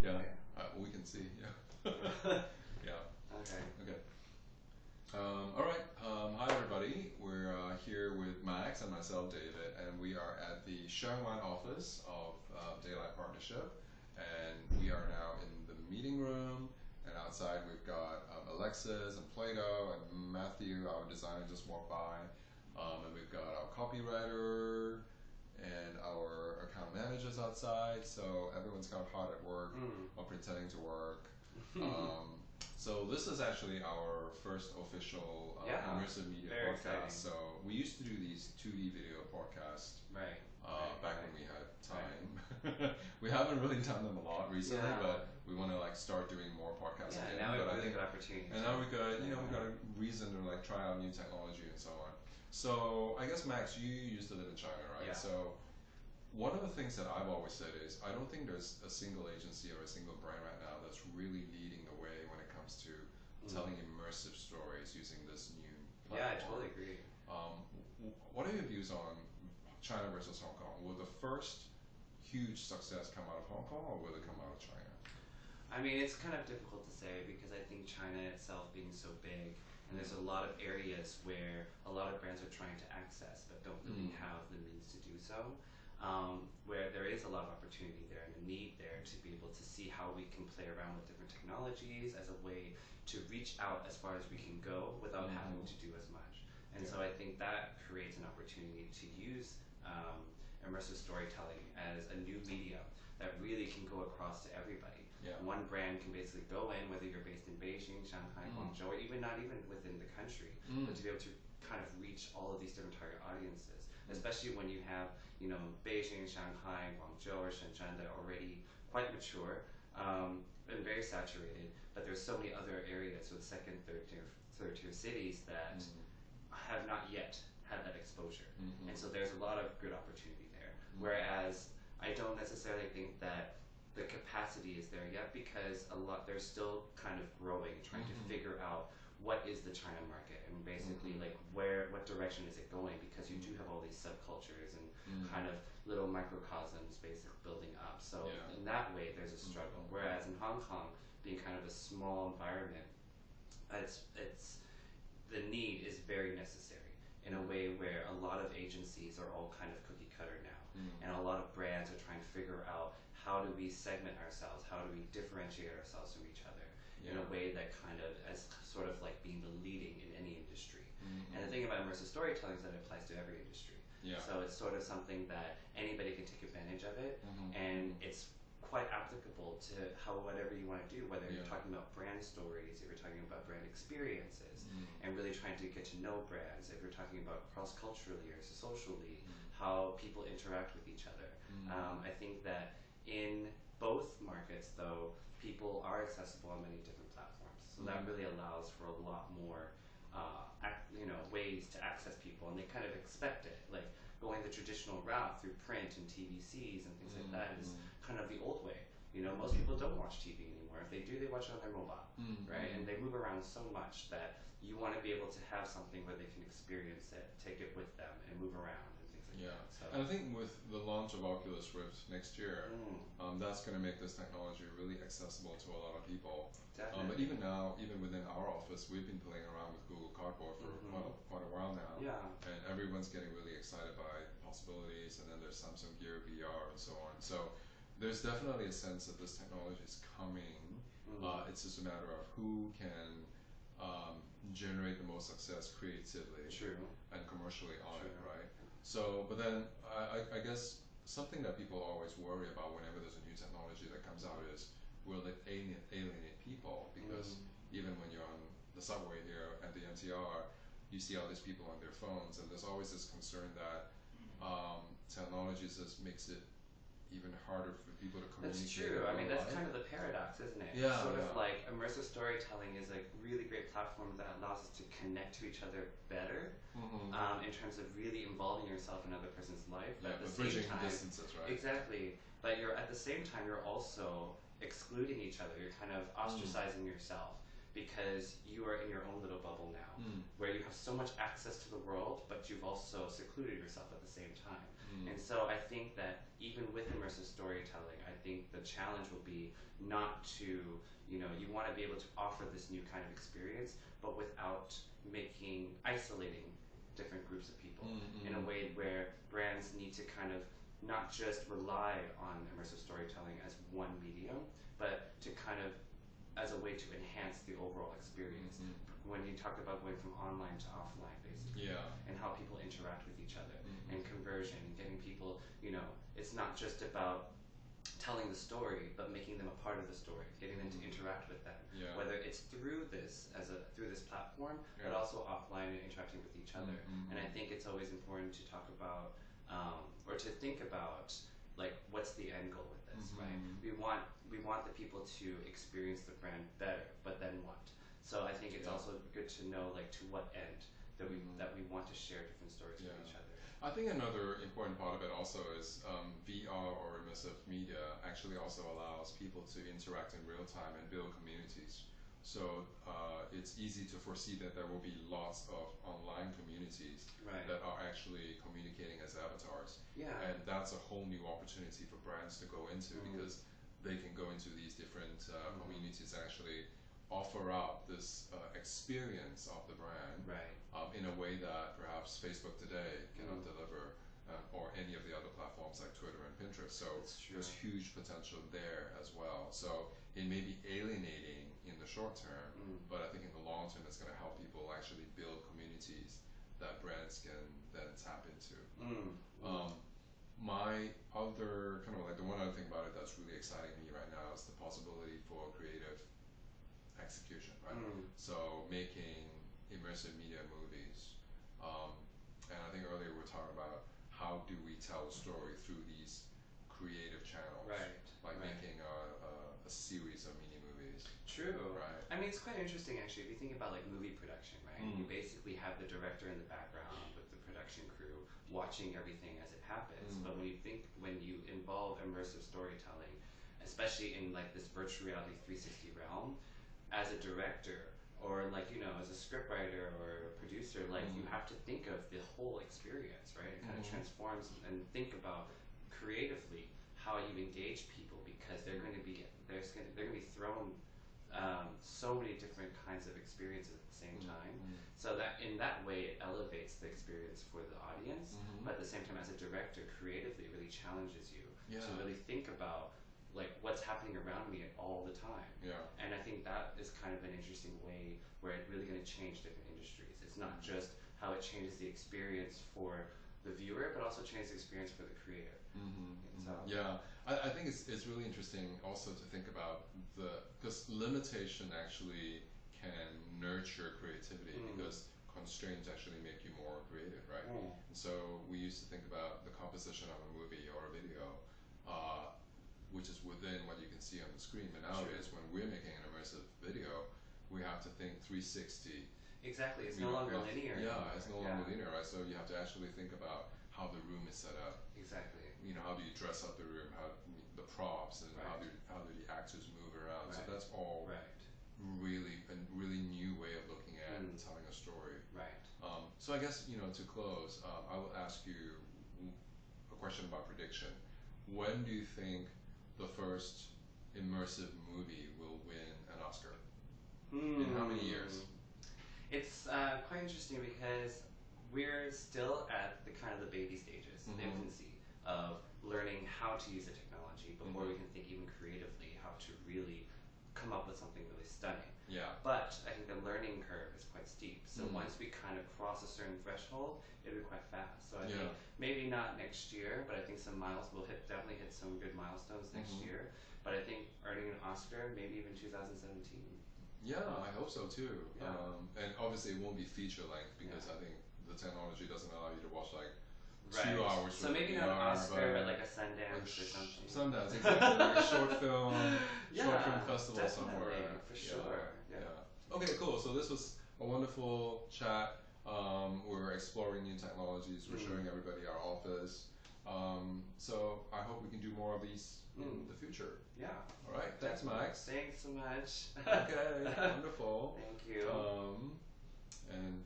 Yeah, Okay. we can see. Yeah. Yeah. Okay. Okay. All right. Hi, everybody. We're here with Max and myself, David, and we are at the Shanghai office of Daylight Partnership. And we are now in the meeting room. And outside, we've got Alexis and Plato and Matthew, our designer, just walked by. And we've got our copywriter and our account managers outside. So everyone's kind of hard at work or pretending to work. Um, so this is actually our first official Yeah, immersive media very podcast. exciting. So we used to do these 2D video podcasts Right. back when we had time. We haven't really done them a lot recently, Yeah. but we want to like start doing more podcasts Yeah, again. now we But have I a really think, good opportunity. and now we got we got a reason to like try out new technology and so on. So I guess Max, you used to live in China, right? Yeah. So one of the things that I've always said is I don't think there's a single agency or a single brand right now that's really leading the way when it comes to telling immersive stories using this new Yeah, I platform. totally agree. What are your views on China versus Hong Kong? Will the first huge success come out of Hong Kong or will it come out of China? I mean, it's kind of difficult to say because I think China itself being so big, and there's a lot of areas where a lot of brands are trying to access but don't really have the means to do so. Where there is a lot of opportunity there and a need there to be able to see how we can play around with different technologies as a way to reach out as far as we can go without having to do as much. And so I think that creates an opportunity to use immersive storytelling as a new medium that really can go across to everybody. Yeah. One brand can basically go in, whether you're based in Beijing, Shanghai, Guangzhou, or even not even within the country, but to be able to kind of reach all of these different target audiences, especially when you have, you know, Beijing, Shanghai, Guangzhou, or Shenzhen that are already quite mature and very saturated, but there's so many other areas with second, third tier cities that have not yet had that exposure. And so there's a lot of good opportunity there. Whereas I don't necessarily think that the capacity is there yet because they're still kind of growing, trying to figure out what is the China market and basically like what direction is it going, because you do have all these subcultures and kind of little microcosms basically building up. So in that way there's a struggle. Whereas in Hong Kong, being kind of a small environment, it's the need is very necessary in a way where a lot of agencies are all kind of cookie cutter now. And a lot of brands are trying to figure out how do we segment ourselves, how do we differentiate ourselves from each other in a way that kind of as sort of like being the leading in any industry. And the thing about immersive storytelling is that it applies to every industry. So it's sort of something that anybody can take advantage of it, and it's quite applicable to whatever you want to do, whether you're talking about brand stories, if you're talking about brand experiences, and really trying to get to know brands, if you're talking about cross-culturally or socially, how people interact with each other. I think that in both markets, though, people are accessible on many different platforms. So that really allows for a lot more ways to access people, and they kind of expect it. Like going the traditional route through print and TVCs and things like that is kind of the old way. You know, most people don't watch TV anymore. If they do, they watch it on their mobile, right? And they move around so much that you want to be able to have something where they can experience it, take it with them, and move around and things like that. So, and I think with the launch of Oculus Rift next year, that's going to make this technology really accessible to a lot of people. But even now, even within our office, we've been playing around with Google Cardboard for quite a while now. And everyone's getting really excited by the possibilities. And then there's Samsung Gear VR and so on. So there's definitely a sense that this technology is coming. It's just a matter of who can generate the most success creatively and commercially on it, right? So, but then I guess something that people always worry about whenever there's a new technology that comes out is, will it alienate people? Because even when you're on the subway here at the MTR, you see all these people on their phones, and there's always this concern that technology just makes it even harder for people to communicate. That's true. I mean, that's kind of the paradox, isn't it? Sort of like immersive storytelling is a really great platform that allows us to connect to each other better in terms of really involving yourself in another person's life. But at the same time, distances, right? Exactly. But at the same time, you're also excluding each other. You're kind of ostracizing yourself because you are in your own little bubble now, where you have so much access to the world, but you've also secluded yourself at the same time. And so I think that even with immersive storytelling, I think the challenge will be not to, you want to be able to offer this new kind of experience, but without isolating different groups of people in a way where brands need to kind of not just rely on immersive storytelling as one medium, but to kind of as a way to enhance the overall experience. When you talk about going from online to offline, basically, and how people interact with each other, and conversion, and getting people, it's not just about telling the story, but making them a part of the story, getting them to interact with them, whether it's through this platform, but also offline and interacting with each other. And I think it's always important to talk about or to think about like what's the end goal with this, right? We want the people to experience the brand better, but then what? So I think it's also good to know like to what end that we want to share different stories with each other. I think another important part of it also is VR or immersive media actually also allows people to interact in real time and build communities. So it's easy to foresee that there will be lots of online communities that are actually communicating as avatars. And that's a whole new opportunity for brands to go into because they can go into these different communities and actually offer up this experience of the brand in a way that perhaps Facebook today cannot deliver, or any of the other platforms like Twitter and Pinterest. So there's huge potential there as well. So it may be alienating in the short term, but I think in the long term it's going to help people actually build communities that brands can then tap into. My other kind of like the one other thing about it that's really exciting me right now is the possibility for creative execution, right? So making immersive media movies, and I think earlier we were talking about how do we tell a story through these creative channels, like making a series of mini movies. True. Right. I mean, it's quite interesting actually if you think about like movie production, right? You basically have the director in the background with the production crew watching everything as it happens. But when you involve immersive storytelling, especially in like this virtual reality 360 realm, as a director or like as a scriptwriter or a producer, like you have to think of the whole experience, right? It kind of transforms and think about creatively how you engage people because they're going to be thrown so many different kinds of experiences at the same time. So that in that way it elevates the experience for the audience, but at the same time as a director creatively really challenges you to really think about like what's happening around me all the time. And I think that is kind of an interesting way where it's really going to change different industries. It's not just how it changes the experience for the viewer, but also changes the experience for the creator. So, I think it's really interesting also to think about because limitation actually can nurture creativity because constraints actually make you more creative, right? And so we used to think about the composition of a movie or a video, which is within what you can see on the screen. But nowadays, when we're making an immersive video, we have to think 360. Exactly, it's no longer linear. It's no longer linear, right? So you have to actually think about how the room is set up. Exactly. How do you dress up the room? How the props and how do the actors move around? So that's all really a really new way of looking at telling a story. So I guess to close, I will ask you a question about prediction. When do you think the first immersive movie will win an Oscar? In how many years? It's quite interesting because we're still at the kind of the baby stages, the infancy of learning how to use the technology before we can think even creatively how to really come up with something really stunning. But I think the learning curve is quite steep. So once we kind of cross a certain threshold, it'll be quite fast. So I think maybe not next year, but I think we'll definitely hit some good milestones next year. But I think earning an Oscar, maybe even 2017. I hope so too. And obviously it won't be feature length because I think the technology doesn't allow you to watch like 2 hours. So maybe not an Oscar, but like a Sundance or something. Sundance, exactly. Like a short film festival somewhere. For sure. Okay, cool. So this was a wonderful chat. We're exploring new technologies. We're showing everybody our office. So I hope we can do more of these in the future. Yeah. All right. Thanks, Max. Thanks so much. Okay. Wonderful. Thank you. And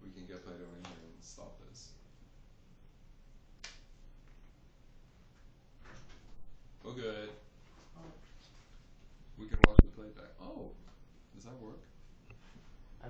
we can get Play-Doh in here and stop this. We're good. We can watch the playback. Oh, does that work?